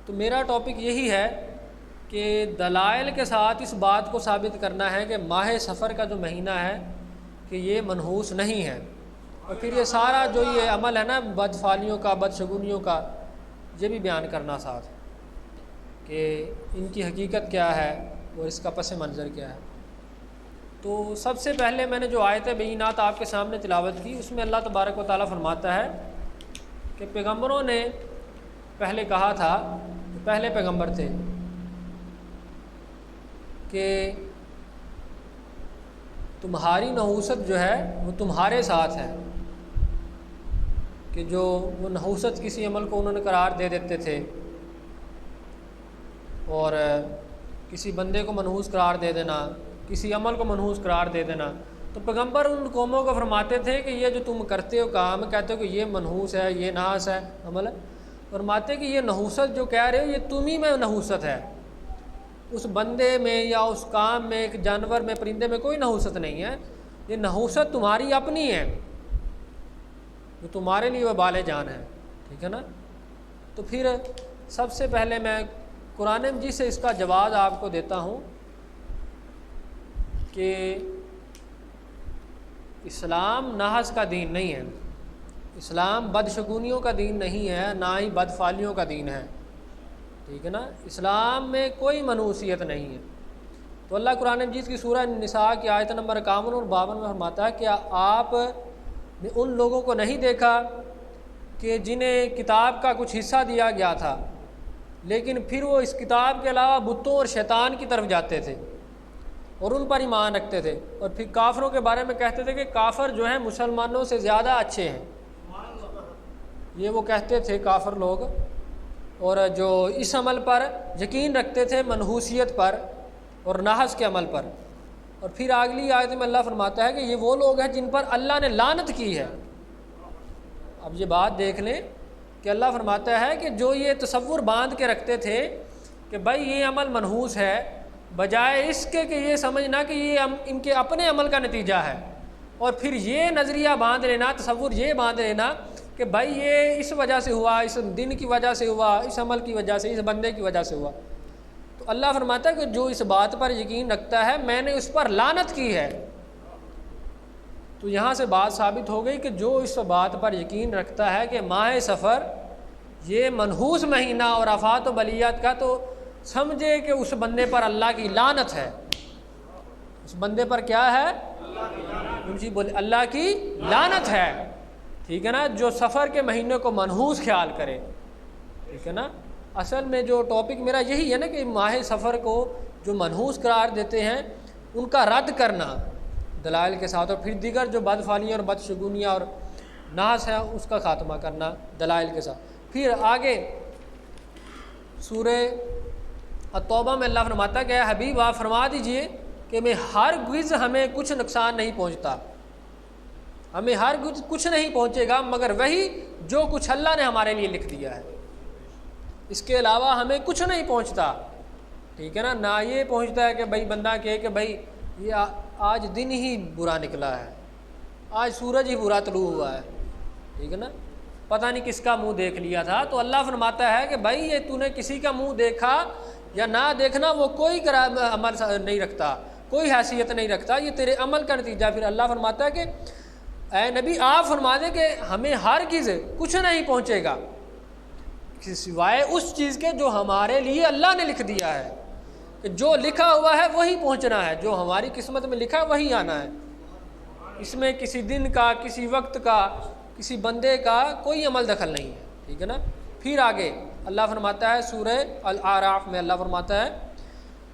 تو میرا ٹاپک یہی ہے کہ دلائل کے ساتھ اس بات کو ثابت کرنا ہے کہ ماہ سفر کا جو مہینہ ہے کہ یہ منحوس نہیں ہے، اور پھر یہ سارا جو یہ عمل ہے نا بدفعلیوں کا، بدشگونیوں کا، یہ بھی بیان کرنا ساتھ کہ ان کی حقیقت کیا ہے اور اس کا پس منظر کیا ہے۔ تو سب سے پہلے میں نے جو آیت بینات آپ کے سامنے تلاوت کی، اس میں اللہ تبارک و تعالیٰ فرماتا ہے کہ پیغمبروں نے پہلے کہا تھا، پہلے پیغمبر تھے کہ تمہاری نحوست جو ہے وہ تمہارے ساتھ ہے، کہ جو وہ نحوست کسی عمل کو انہوں نے قرار دے دیتے تھے اور کسی بندے کو منحوس قرار دے دینا، کسی عمل کو منحوس قرار دے دینا، تو پیغمبر ان قوموں کو فرماتے تھے کہ یہ جو تم کرتے ہو کام، کہتے ہو کہ یہ منحوس ہے، یہ نحاس ہے عمل ہے، فرماتے کہ یہ نحوست جو کہہ رہے ہو یہ تم ہی میں نحوست ہے، اس بندے میں یا اس کام میں، ایک جانور میں، پرندے میں کوئی نحوست نہیں ہے، یہ نحوست تمہاری اپنی ہے جو تمہارے لیے وبال جان ہے، ٹھیک ہے نا۔ تو پھر سب سے پہلے میں قرآن مجید سے اس کا جواز آپ کو دیتا ہوں کہ اسلام نحس کا دین نہیں ہے، اسلام بدشگونیوں کا دین نہیں ہے، نہ ہی بدفعلیوں کا دین ہے، ٹھیک ہے نا۔ اسلام میں کوئی منحوسیت نہیں ہے۔ تو اللہ قرآن مجید کی سورہ نساء کی آیت نمبر 51 اور 52 میں فرماتا ہے کہ آپ نے ان لوگوں کو نہیں دیکھا کہ جنہیں کتاب کا کچھ حصہ دیا گیا تھا لیکن پھر وہ اس کتاب کے علاوہ بتوں اور شیطان کی طرف جاتے تھے اور ان پر ایمان رکھتے تھے، اور پھر کافروں کے بارے میں کہتے تھے کہ کافر جو ہیں مسلمانوں سے زیادہ اچھے ہیں، یہ وہ کہتے تھے کافر لوگ، اور جو اس عمل پر یقین رکھتے تھے، منحوسیت پر اور نحس کے عمل پر۔ اور پھر اگلی آیت میں اللہ فرماتا ہے کہ یہ وہ لوگ ہیں جن پر اللہ نے لعنت کی ہے۔ اب یہ بات دیکھ لیں کہ اللہ فرماتا ہے کہ جو یہ تصور باندھ کے رکھتے تھے کہ بھائی یہ عمل منحوس ہے، بجائے اس کے کہ یہ سمجھنا کہ یہ ان کے اپنے عمل کا نتیجہ ہے، اور پھر یہ نظریہ باندھ لینا، تصور یہ باندھ لینا کہ بھائی یہ اس وجہ سے ہوا، اس دن کی وجہ سے ہوا، اس عمل کی وجہ سے، اس بندے کی وجہ سے ہوا، تو اللہ فرماتا ہے کہ جو اس بات پر یقین رکھتا ہے میں نے اس پر لعنت کی ہے۔ تو یہاں سے بات ثابت ہو گئی کہ جو اس بات پر یقین رکھتا ہے کہ ماہ سفر یہ منحوس مہینہ اور آفات و بلیات کا، تو سمجھے کہ اس بندے پر اللہ کی لعنت ہے۔ اس بندے پر کیا ہے؟ اللہ کی لعنت ہے، ٹھیک ہے نا، جو سفر کے مہینے کو منحوس خیال کرے، ٹھیک ہے نا۔ اصل میں جو ٹاپک میرا یہی ہے نا کہ ماہ سفر کو جو منحوس قرار دیتے ہیں ان کا رد کرنا دلائل کے ساتھ، اور پھر دیگر جو بدفعلیاں اور بدشگونیاں اور نحس ہیں اس کا خاتمہ کرنا دلائل کے ساتھ۔ پھر آگے سورہ التوبہ میں اللہ فرماتا ہے کہ اے حبیب آپ فرما دیجئے کہ میں ہرگز ہمیں کچھ نقصان نہیں پہنچتا، ہمیں ہرگز کچھ نہیں پہنچے گا مگر وہی جو کچھ اللہ نے ہمارے لیے لکھ دیا ہے، اس کے علاوہ ہمیں کچھ نہیں پہنچتا، ٹھیک ہے نا۔ نہ یہ پہنچتا ہے کہ بھائی بندہ کہے کہ بھائی یہ آج دن ہی برا نکلا ہے، آج سورج ہی برا طلوع ہوا ہے، ٹھیک ہے نا، پتہ نہیں کس کا منہ دیکھ لیا تھا۔ تو اللہ فرماتا ہے کہ بھائی یہ تو نے کسی کا منہ دیکھا یا نہ دیکھنا وہ کوئی عمل نہیں رکھتا، کوئی حیثیت نہیں رکھتا، یہ تیرے عمل کا نتیجہ۔ پھر اللہ فرماتا ہے کہ اے نبی آپ فرما دیں کہ ہمیں ہرگز کچھ نہیں پہنچے گا سوائے اس چیز کے جو ہمارے لیے اللہ نے لکھ دیا ہے، کہ جو لکھا ہوا ہے وہی پہنچنا ہے، جو ہماری قسمت میں لکھا ہے وہی آنا ہے، اس میں کسی دن کا، کسی وقت کا، کسی بندے کا کوئی عمل دخل نہیں ہے، ٹھیک ہے نا۔ پھر آگے اللہ فرماتا ہے سورہ الاعراف میں اللہ فرماتا ہے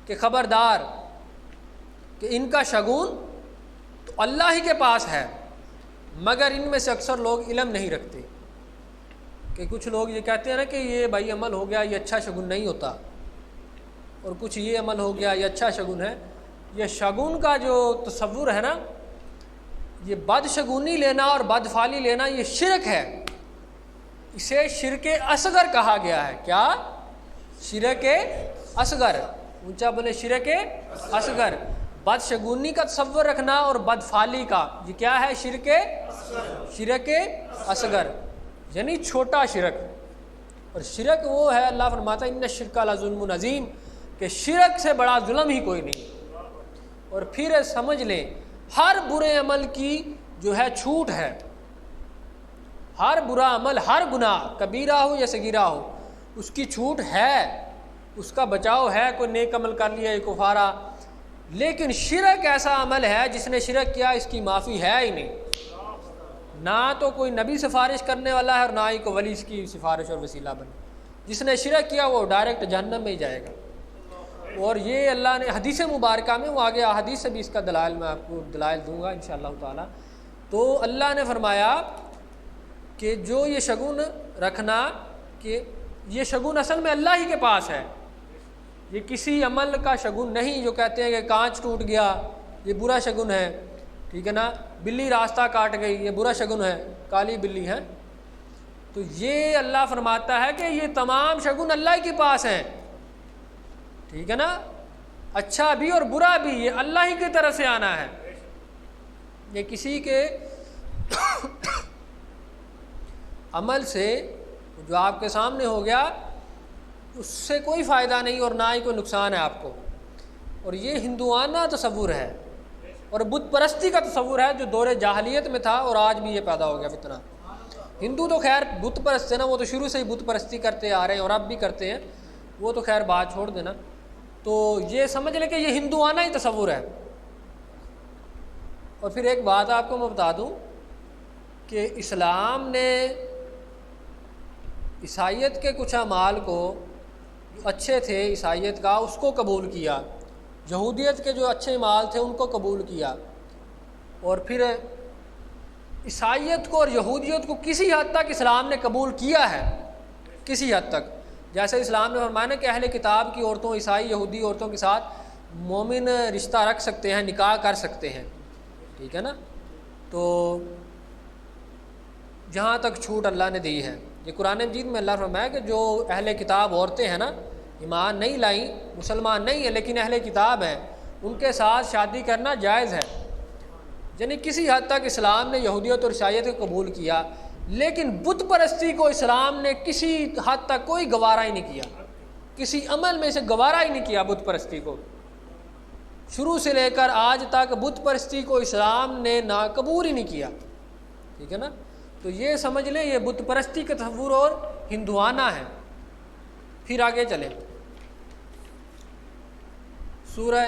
کہ خبردار کہ ان کا شگون تو اللہ ہی کے پاس ہے مگر ان میں سے اکثر لوگ علم نہیں رکھتے۔ کہ کچھ لوگ یہ کہتے ہیں نا کہ یہ بھائی عمل ہو گیا یہ اچھا شگون نہیں ہوتا، اور کچھ یہ عمل ہو گیا یہ اچھا شگون ہے۔ یہ شگون کا جو تصور ہے نا، یہ بدشگونی لینا اور بدفعلی لینا یہ شرک ہے، اسے شرک اصغر کہا گیا ہے۔ کیا؟ شرک اصغر، اونچا بولے، شرک اصغر۔ بدشگونی کا تصور رکھنا اور بدفعلی کا، یہ کیا ہے؟ شرک اصغر، یعنی چھوٹا شرک۔ اور شرک وہ ہے، اللہ فرماتا ہے ان الشرک لظلم عظیم، کہ شرک سے بڑا ظلم ہی کوئی نہیں۔ اور پھر سمجھ لیں ہر برے عمل کی جو ہے چھوٹ ہے، ہر برا عمل، ہر گناہ کبیرہ ہو یا صغیرہ ہو اس کی چھوٹ ہے، اس کا بچاؤ ہے، کوئی نیک عمل کر لیا ایک کفارہ۔ لیکن شرک ایسا عمل ہے جس نے شرک کیا اس کی معافی ہے ہی نہیں، نہ تو کوئی نبی سفارش کرنے والا ہے اور نہ ہی کوئی ولی اس کی سفارش اور وسیلہ بنے۔ جس نے شرک کیا وہ ڈائریکٹ جہنم میں ہی جائے گا۔ اور یہ اللہ نے حدیث مبارکہ میں، وہ آگے حدیث سے بھی اس کا دلائل میں آپ کو دلائل دوں گا انشاءاللہ تعالی۔ تو اللہ نے فرمایا کہ جو یہ شگون رکھنا، کہ یہ شگون اصل میں اللہ ہی کے پاس ہے، یہ کسی عمل کا شگون نہیں جو کہتے ہیں کہ کانچ ٹوٹ گیا یہ برا شگون ہے، ٹھیک ہے نا، بلی راستہ کاٹ گئی یہ برا شگون ہے، کالی بلی ہے۔ تو یہ اللہ فرماتا ہے کہ یہ تمام شگون اللہ کے پاس ہیں، ٹھیک ہے نا، اچھا بھی اور برا بھی یہ اللہ ہی کی طرف سے آنا ہے، یہ کسی کے عمل سے جو آپ کے سامنے ہو گیا اس سے کوئی فائدہ نہیں اور نہ ہی کوئی نقصان ہے آپ کو۔ اور یہ ہندوانہ تصور ہے اور بت پرستی کا تصور ہے جو دور جاہلیت میں تھا اور آج بھی یہ پیدا ہو گیا فتنہ۔ ہندو تو خیر بت پرست ہے نا، وہ تو شروع سے ہی بت پرستی کرتے آ رہے ہیں اور اب بھی کرتے ہیں، وہ تو خیر بات چھوڑ دینا۔ تو یہ سمجھ لیں کہ یہ ہندوانہ ہی تصور ہے۔ اور پھر ایک بات آپ کو میں بتا دوں کہ اسلام نے عیسائیت کے کچھ اعمال کو جو اچھے تھے عیسائیت کا اس کو قبول کیا، یہودیت کے جو اچھے اعمال تھے ان کو قبول کیا، اور پھر عیسائیت کو اور یہودیت کو کسی حد تک اسلام نے قبول کیا ہے، کسی حد تک۔ جیسے اسلام نے فرمایا کہ اہل کتاب کی عورتوں، عیسائی یہودی عورتوں کے ساتھ مومن رشتہ رکھ سکتے ہیں، نکاح کر سکتے ہیں، ٹھیک ہے نا۔ تو جہاں تک چھوٹ اللہ نے دی ہے، یہ قرآن مجید میں اللہ فرمایا کہ جو اہل کتاب عورتیں ہیں نا، ایمان نہیں لائیں، مسلمان نہیں ہیں لیکن اہل کتاب ہیں، ان کے ساتھ شادی کرنا جائز ہے۔ یعنی کسی حد تک اسلام نے یہودیت اور عیسائیت کو قبول کیا، لیکن بت پرستی کو اسلام نے کسی حد تک کوئی گوارا ہی نہیں کیا، کسی عمل میں سے گوارا ہی نہیں کیا بت پرستی کو۔ شروع سے لے کر آج تک بت پرستی کو اسلام نے قبول ہی نہیں کیا، ٹھیک ہے نا۔ تو یہ سمجھ لیں یہ بت پرستی کا تصور اور ہندوانہ ہے۔ پھر آگے چلیں، سورہ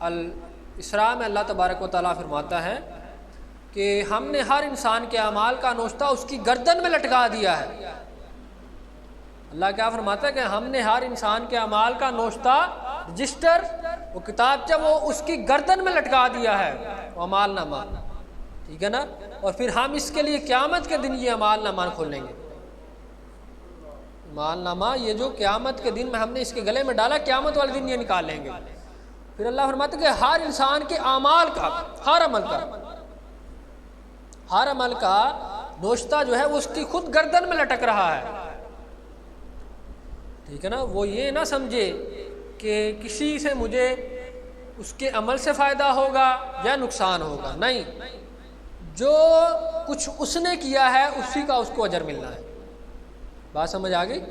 الاسراء میں اللہ تبارک و تعالیٰ فرماتا ہے کہ ہم نے ہر انسان کے اعمال کا نوشتہ اس کی گردن میں لٹکا دیا ہے۔ اللہ کیا فرماتا ہے کہ ہم نے ہر انسان کے اعمال کا نوشتہ، رجسٹر، وہ کتابچہ وہ اس کی گردن میں لٹکا دیا ہے، وہ اعمال نامہ، ٹھیک ہے نا۔ اور پھر ہم اس کے لیے قیامت کے دن یہ اعمال نامہ کھولیں گے، اعمال نامہ یہ جو قیامت کے دن میں ہم نے اس کے گلے میں ڈالا، قیامت والے دن یہ نکال لیں گے۔ پھر اللہ فرماتا ہے کہ ہر انسان کے اعمال کا، ہر عمل کا نوشتہ جو ہے وہ اس کی خود گردن میں لٹک رہا ہے، ٹھیک ہے نا۔ وہ یہ نہ سمجھے کہ کسی سے مجھے اس کے عمل سے فائدہ ہوگا یا نقصان ہوگا، نہیں، جو کچھ اس نے کیا ہے اسی کا اس کو اجر ملنا ہے۔ بات سمجھ آ گئی؟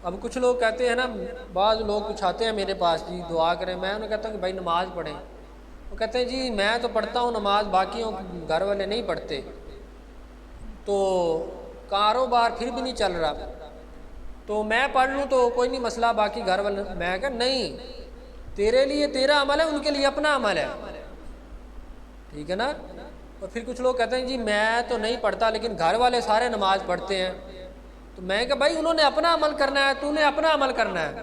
اب کچھ لوگ کہتے ہیں نا، بعض لوگ کچھ آتے ہیں میرے پاس، جی دعا کریں، میں انہیں کہتا ہوں کہ بھائی نماز پڑھیں، وہ کہتے ہیں جی میں تو پڑھتا ہوں نماز، باقیوں گھر والے نہیں پڑھتے، تو کاروبار پھر بھی نہیں چل رہا، تو میں پڑھ لوں تو کوئی نہیں مسئلہ، باقی گھر والے، میں کہا نہیں، تیرے لیے تیرا عمل ہے، ان کے لیے اپنا عمل ہے، ٹھیک ہے نا۔ اور پھر کچھ لوگ کہتے ہیں جی میں تو نہیں پڑھتا لیکن گھر والے سارے نماز پڑھتے ہیں، تو میں کہ بھائی انہوں نے اپنا عمل کرنا ہے، تو نے اپنا عمل کرنا ہے،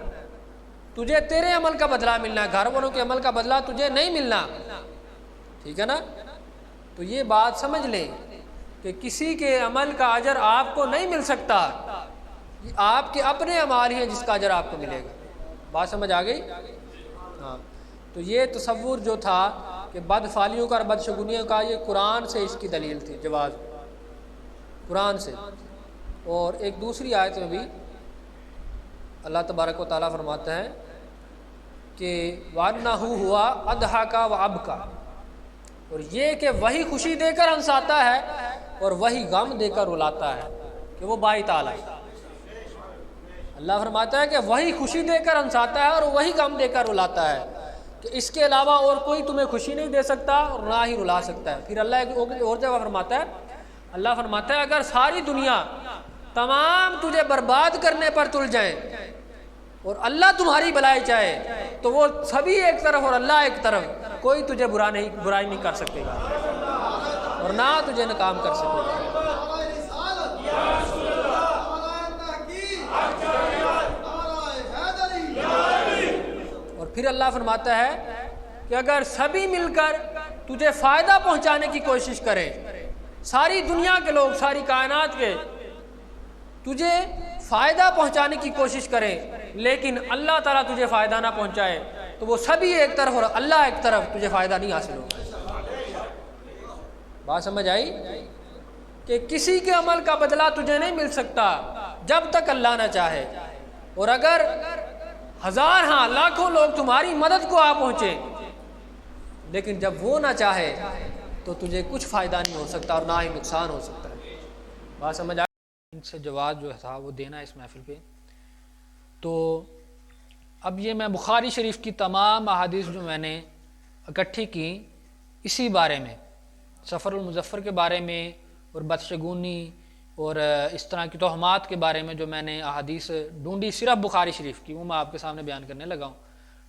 تجھے تیرے عمل کا بدلہ ملنا ہے، گھر والوں کے عمل کا بدلہ تجھے نہیں ملنا، ٹھیک ہے نا۔ تو یہ بات سمجھ لیں کہ کسی کے عمل کا اجر آپ کو نہیں مل سکتا، یہ آپ کے اپنے اعمال ہی ہیں جس کا اجر آپ کو ملے گا۔ بات سمجھ آ گئی؟ ہاں۔ تو یہ تصور جو تھا کہ بد فعلیوں کا اور بدشگونیوں کا، یہ قرآن سے اس کی دلیل تھی، جواز قرآن سے۔ اور ایک دوسری آیت میں بھی اللہ تبارک و تعالیٰ فرماتا ہے کہ وَأَنَّهُ هُوَ أَضْحَكَ وَأَبْكَى، اور یہ کہ وہی خوشی دے کر ہنساتا ہے اور وہی غم دے کر رلاتا ہے، کہ وہ بائی تعالیٰ۔ اللہ فرماتا ہے کہ وہی خوشی دے کر ہنساتا ہے اور وہی غم دے کر رلاتا ہے، کہ اس کے علاوہ اور کوئی تمہیں خوشی نہیں دے سکتا اور نہ ہی رلا سکتا ہے۔ پھر اللہ ایک اور جگہ فرماتا ہے، اللہ فرماتا ہے اگر ساری دنیا تمام تجھے برباد کرنے پر تل جائیں اور اللہ تمہاری بھلائی چاہے تو وہ سبھی ایک طرف اور اللہ ایک طرف، کوئی تجھے برائی نہیں کر سکے گا اور نہ تجھے ناکام کر سکے گا۔ اور پھر اللہ فرماتا ہے کہ اگر سبھی مل کر تجھے فائدہ پہنچانے کی کوشش کریں، ساری دنیا کے لوگ، ساری کائنات کے تجھے فائدہ پہنچانے کی کوشش کریں لیکن اللہ تعالیٰ تجھے فائدہ نہ پہنچائے تو وہ سبھی ایک طرف اور اللہ ایک طرف، تجھے فائدہ نہیں حاصل ہوگا۔ بات سمجھ آئی کہ کسی کے عمل کا بدلہ تجھے نہیں مل سکتا جب تک اللہ نہ چاہے، اور اگر ہزار ہاں لاکھوں لوگ تمہاری مدد کو آ پہنچے لیکن جب وہ نہ چاہے تو تجھے کچھ فائدہ نہیں ہو سکتا اور نہ ہی نقصان ہو سکتا ہے۔ بات سمجھ آئی؟ ان سے جواب جو تھا وہ دینا اس محفل پہ۔ تو اب یہ میں بخاری شریف کی تمام احادیث جو میں نے اکٹھی کی اسی بارے میں، سفر المظفر کے بارے میں اور بدشگونی اور اس طرح کی توہمات کے بارے میں جو میں نے احادیث ڈھونڈی صرف بخاری شریف کی، وہ میں آپ کے سامنے بیان کرنے لگا ہوں،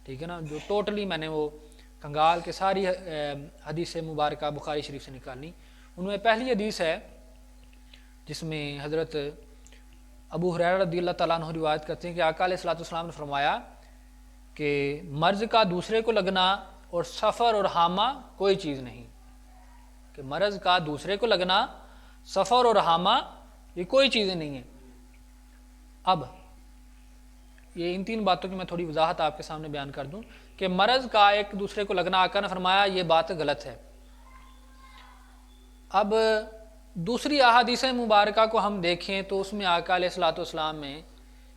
ٹھیک ہے نا، جو ٹوٹلی میں نے وہ کنگال کے ساری حدیث مبارکہ بخاری شریف سے نکالنی۔ ان میں پہلی حدیث ہے جس میں حضرت ابو ہریرہ رضی اللہ تعالیٰ عنہ روایت کرتے ہیں کہ آقا علیہ الصلوۃ والسلام نے فرمایا کہ مرض کا دوسرے کو لگنا اور سفر اور حامہ کوئی چیز نہیں، کہ مرض کا دوسرے کو لگنا، سفر اور حامہ یہ کوئی چیزیں نہیں ہیں۔ اب یہ ان تین باتوں کی میں تھوڑی وضاحت آپ کے سامنے بیان کر دوں کہ مرض کا ایک دوسرے کو لگنا، آقا نے فرمایا یہ بات غلط ہے۔ اب دوسری احادیث مبارکہ کو ہم دیکھیں تو اس میں آقا علیہ الصلوۃ والسلام نے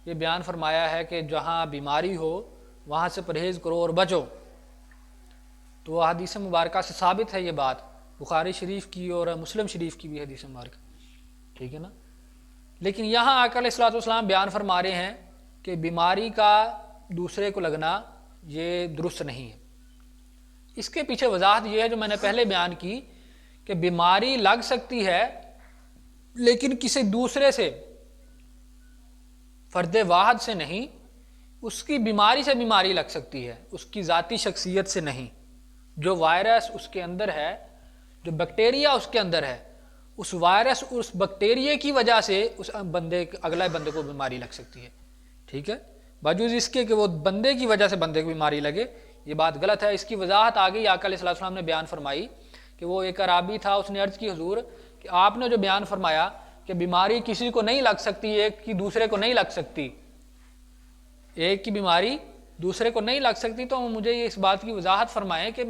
یہ بیان فرمایا ہے کہ جہاں بیماری ہو وہاں سے پرہیز کرو اور بچو، تو احادیث مبارکہ سے ثابت ہے یہ بات، بخاری شریف کی اور مسلم شریف کی بھی حدیث مبارکہ، ٹھیک ہے نا۔ لیکن یہاں آقا علیہ الصلوۃ والسلام بیان فرما رہے ہیں کہ بیماری کا دوسرے کو لگنا یہ درست نہیں ہے۔ اس کے پیچھے وضاحت یہ ہے جو میں نے پہلے بیان کی کہ بیماری لگ سکتی ہے لیکن کسی دوسرے سے، فرد واحد سے نہیں، اس کی بیماری سے بیماری لگ سکتی ہے، اس کی ذاتی شخصیت سے نہیں۔ جو وائرس اس کے اندر ہے، جو بیکٹیریا اس کے اندر ہے، اس وائرس اس بیکٹیریے کی وجہ سے اس اگلے بندے کو بیماری لگ سکتی ہے، ٹھیک ہے، باوجود اس کے کہ وہ بندے کی وجہ سے بندے کو بیماری لگے، یہ بات غلط ہے۔ اس کی وضاحت آگے آقا علیہ الصلوۃ والسلام نے بیان فرمائی کہ وہ ایک اعرابی تھا، اس نے عرض کی حضور کہ آپ نے جو بیان فرمایا کہ بیماری کسی کو نہیں لگ سکتی، ایک کی دوسرے کو نہیں لگ سکتی، ایک کی بیماری دوسرے کو نہیں لگ سکتی، تو مجھے یہ اس بات کی وضاحت فرمائیں کہ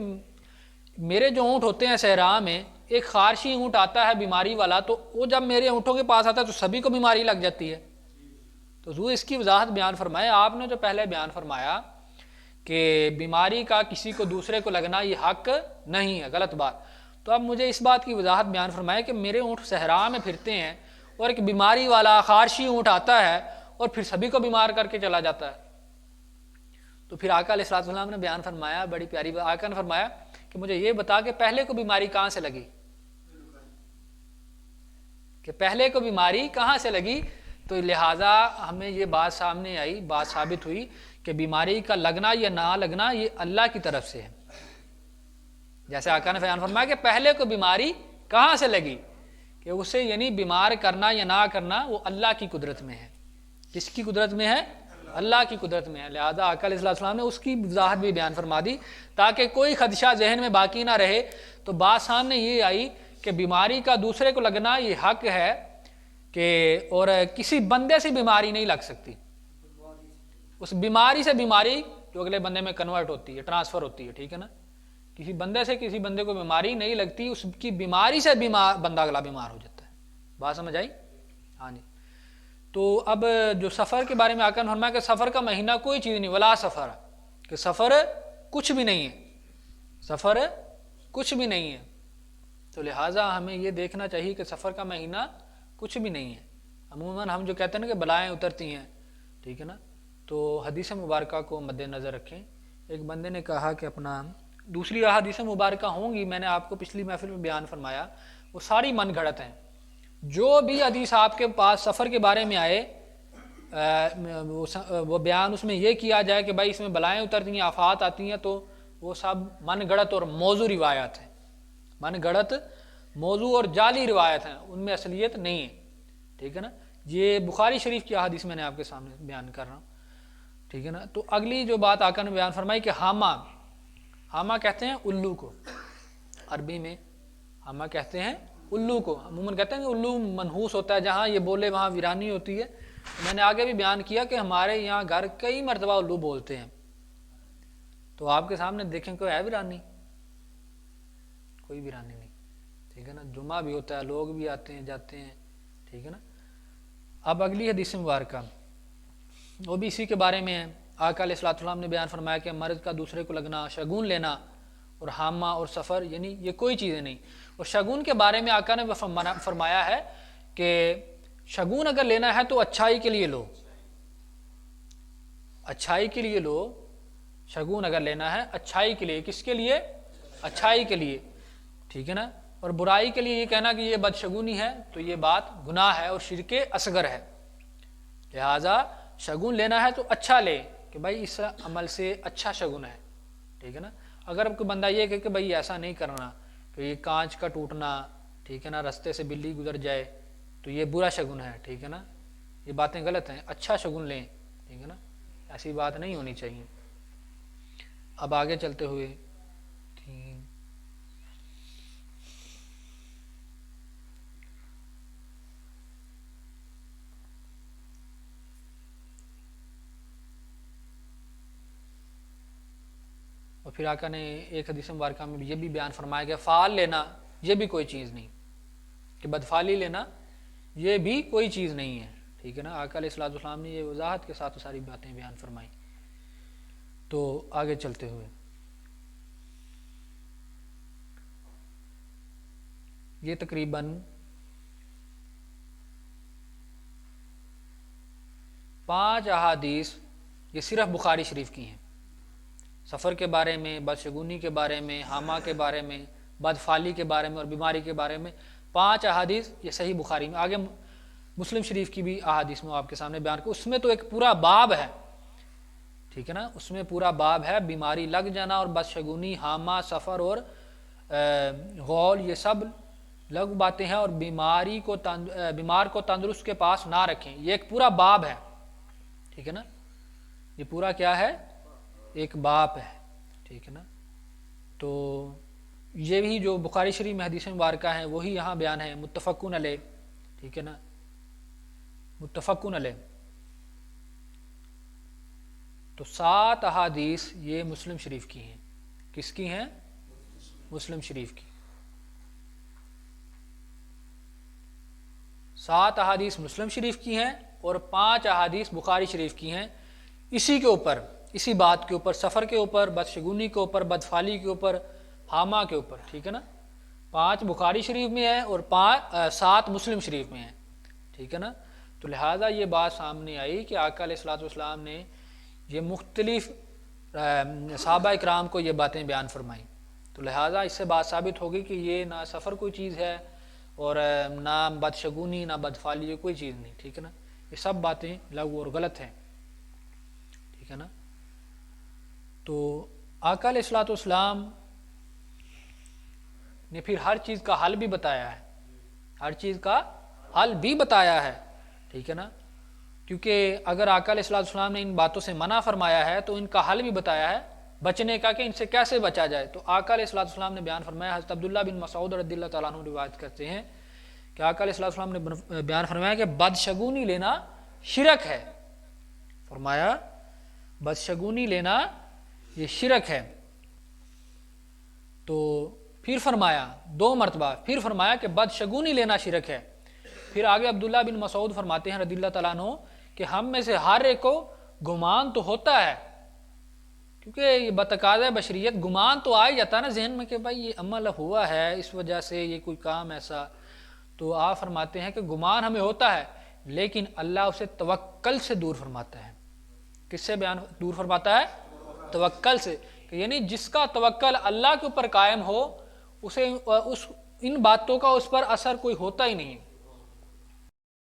میرے جو اونٹ ہوتے ہیں صحرا میں، ایک خارشی اونٹ آتا ہے بیماری والا، تو وہ جب میرے اونٹوں کے پاس آتا ہے تو سبھی کو بیماری لگ جاتی ہے، تو حضور اس کی وضاحت بیان فرمائے۔ آپ نے جو پہلے بیان فرمایا کہ بیماری کا کسی کو دوسرے کو لگنا یہ حق نہیں ہے، غلط بات، تو اب مجھے اس بات کی وضاحت بیان فرمائے کہ میرے اونٹ صحرا میں پھرتے ہیں اور ایک بیماری والا خارشی اونٹ آتا ہے اور پھر سبھی کو بیمار کر کے چلا جاتا ہے، تو پھر آقا علیہ الصلوۃ والسلام نے بیان فرمایا، بڑی پیاری بات، آقا نے فرمایا کہ مجھے یہ بتا کہ پہلے کو بیماری کہاں سے لگی، کہ پہلے کو بیماری کہاں سے لگی، تو لہٰذا ہمیں یہ بات سامنے آئی، بات ثابت ہوئی کہ بیماری کا لگنا یا نہ لگنا یہ اللہ کی طرف سے ہے۔ جیسے آقا نے بیان فرمایا کہ پہلے کو بیماری کہاں سے لگی، کہ اسے یعنی بیمار کرنا یا نہ کرنا وہ اللہ کی قدرت میں ہے۔ کس کی قدرت میں ہے؟ اللہ کی قدرت میں ہے۔ لہذا آقا علیہ السلام نے اس کی وضاحت بھی بیان فرما دی تاکہ کوئی خدشہ ذہن میں باقی نہ رہے، تو بات سامنے یہ آئی کہ بیماری کا دوسرے کو لگنا یہ حق ہے، کہ اور کسی بندے سے بیماری نہیں لگ سکتی، اس بیماری سے بیماری جو اگلے بندے میں کنورٹ ہوتی ہے، ٹرانسفر ہوتی ہے، ٹھیک ہے نا، کسی بندے سے کسی بندے کو بیماری نہیں لگتی، اس کی بیماری سے بندہ اگلا بیمار ہو جاتا ہے۔ بات سمجھ آئی؟ ہاں جی۔ تو اب جو سفر کے بارے میں آقا نے فرمایا کہ سفر کا مہینہ کوئی چیز نہیں، ولا سفر، کہ سفر کچھ بھی نہیں ہے، سفر کچھ بھی نہیں ہے، تو لہٰذا ہمیں یہ دیکھنا چاہیے کہ سفر کا مہینہ کچھ بھی نہیں ہے۔ عموماً ہم جو کہتے ہیں نا کہ بلائیں اترتی ہیں، ٹھیک ہے نا. تو حدیث مبارکہ کو مد نظر رکھیں. ایک بندے نے کہا کہ اپنا دوسری احادیث مبارکہ ہوں گی، میں نے آپ کو پچھلی محفل میں بیان فرمایا، وہ ساری من گھڑت ہیں. جو بھی حدیث آپ کے پاس سفر کے بارے میں آئے وہ بیان اس میں یہ کیا جائے کہ بھائی اس میں بلائیں اترتی ہیں، آفات آتی ہیں، تو وہ سب من گھڑت اور موضوع روایات ہیں. من گھڑت موضوع اور جعلی روایت ہیں، ان میں اصلیت نہیں ہے. ٹھیک ہے نا. یہ بخاری شریف کی احادیث میں نے آپ کے سامنے بیان کر رہا ہوں. ٹھیک ہے نا. تو اگلی جو بات آقا نے بیان فرمائی کہ حامہ کہتے ہیں الو کو، عربی میں حامہ کہتے ہیں الو کو. عموماً کہتے ہیں کہ الو منحوس ہوتا ہے، جہاں یہ بولے وہاں ویرانی ہوتی ہے. میں نے آگے بھی بیان کیا کہ ہمارے یہاں گھر کئی مرتبہ الو بولتے ہیں. تو آپ کے سامنے دیکھیں کوئی ہے ویرانی؟ کوئی ویرانی نہیں. ٹھیک ہے نا. جمعہ بھی ہوتا ہے، لوگ بھی آتے ہیں جاتے ہیں. ٹھیک ہے نا. اب اگلی حدیث مبارکہ وہ بھی اسی کے بارے میں ہے. آقا علیہ الصلوۃ والسلام نے بیان فرمایا کہ مرض کا دوسرے کو لگنا، شگون لینا اور حامہ اور سفر، یعنی یہ کوئی چیزیں نہیں. اور شگون کے بارے میں آقا نے فرمایا ہے کہ شگون اگر لینا ہے تو اچھائی کے لیے لو، اچھائی کے لیے لو. شگون اگر لینا ہے اچھائی کے لیے، کس کے لیے؟ اچھائی کے لیے. ٹھیک ہے نا. اور برائی کے لیے یہ کہنا کہ یہ بدشگونی ہے تو یہ بات گناہ ہے اور شرک اصغر ہے. لہذا شگون لینا ہے تو اچھا لے کہ بھائی اس عمل سے اچھا شگون ہے. ٹھیک ہے نا. اگر کوئی بندہ یہ کہے کہ بھائی ایسا نہیں کرنا، کہ یہ کانچ کا ٹوٹنا، ٹھیک ہے نا، رستے سے بلی گزر جائے تو یہ برا شگون ہے. ٹھیک ہے نا. یہ باتیں غلط ہیں. اچھا شگون لیں. ٹھیک ہے نا. ایسی بات نہیں ہونی چاہیے. اب آگے چلتے ہوئے اور پھر آقا نے ایک حدیث مبارکہ میں یہ بھی بیان فرمایا کہ فعال لینا یہ بھی کوئی چیز نہیں، کہ بدفعلی لینا یہ بھی کوئی چیز نہیں ہے. ٹھیک ہے نا. آقا علیہ الصلوۃ والسلام نے یہ وضاحت کے ساتھ ساری باتیں بیان فرمائی. تو آگے چلتے ہوئے یہ تقریباً 5 احادیث یہ صرف بخاری شریف کی ہیں. سفر کے بارے میں، بدشگونی کے بارے میں، حامہ کے بارے میں، بدفعلی کے بارے میں اور بیماری کے بارے میں 5 احادیث یہ صحیح بخاری میں. آگے مسلم شریف کی بھی احادیث میں آپ کے سامنے بیان کر، اس میں تو ایک پورا باب ہے. ٹھیک ہے نا. اس میں پورا باب ہے. بیماری لگ جانا اور بدشگونی، حامہ، سفر اور غول یہ سب لغو باتیں ہیں، اور بیمار کو تندرست کے پاس نہ رکھیں. یہ ایک پورا باب ہے. ٹھیک ہے نا. یہ پورا کیا ہے؟ ایک باب ہے. ٹھیک ہے نا. تو یہ بھی جو بخاری شریف میں حدیث مبارکہ ہیں وہی یہاں بیان ہے، متفقون علیہ. ٹھیک ہے نا. متفقون علیہ. تو 7 احادیث یہ مسلم شریف کی ہیں. کس کی ہیں؟ مسلم شریف کی. 7 احادیث مسلم شریف کی ہیں اور 5 احادیث بخاری شریف کی ہیں. اسی کے اوپر، اسی بات کے اوپر، سفر کے اوپر، بدشگونی کے اوپر، بدفعلی کے اوپر، حامہ کے اوپر. ٹھیک ہے نا. 5 بخاری شریف میں ہیں اور 7 مسلم شریف میں ہیں. ٹھیک ہے نا. تو لہٰذا یہ بات سامنے آئی کہ آقا علیہ الصلوۃ والسلام نے یہ مختلف صحابہ اکرام کو یہ باتیں بیان فرمائیں. تو لہٰذا اس سے بات ثابت ہوگی کہ یہ نہ سفر کوئی چیز ہے اور نہ بدشگونی، نہ بدفعلی، یہ کوئی چیز نہیں. ٹھیک ہے نا. یہ سب باتیں لغو اور غلط ہیں. ٹھیک ہے نا. تو آقا علیہ الصلوۃ والسلام نے پھر ہر چیز کا حل بھی بتایا ہے. ہر چیز کا حل بھی بتایا ہے. ٹھیک ہے نا. کیونکہ اگر آقا علیہ الصلوۃ والسلام نے ان باتوں سے منع فرمایا ہے تو ان کا حل بھی بتایا ہے بچنے کا، کہ ان سے کیسے بچا جائے. تو آقا علیہ الصلوۃ والسلام نے بیان فرمایا، حضرت عبداللہ بن مسعود رضی اللہ تعالیٰ عنہ روایت کرتے ہیں کہ آقا علیہ الصلوۃ والسلام نے بیان فرمایا کہ بدشگونی لینا شرک ہے. فرمایا بدشگونی لینا یہ شرک ہے. تو پھر فرمایا 2 مرتبہ پھر فرمایا کہ بدشگونی لینا شرک ہے. پھر آگے عبداللہ بن مسعود فرماتے ہیں رضی اللہ تعالیٰ عنہ کہ ہم میں سے ہر ایک کو گمان تو ہوتا ہے، کیونکہ یہ بتقاضۂ بشریت گمان تو آ ہی جاتا ہے نا ذہن میں کہ بھائی یہ عمل ہوا ہے اس وجہ سے، یہ کوئی کام ایسا. تو آپ فرماتے ہیں کہ گمان ہمیں ہوتا ہے، لیکن اللہ اسے توکل سے دور فرماتا ہے. کس سے بیان دور فرماتا ہے؟ توکل سے، کہ یعنی جس کا توکل اللہ کے اوپر قائم ہو اسے ان باتوں کا اس پر اثر کوئی ہوتا ہی نہیں ہے۔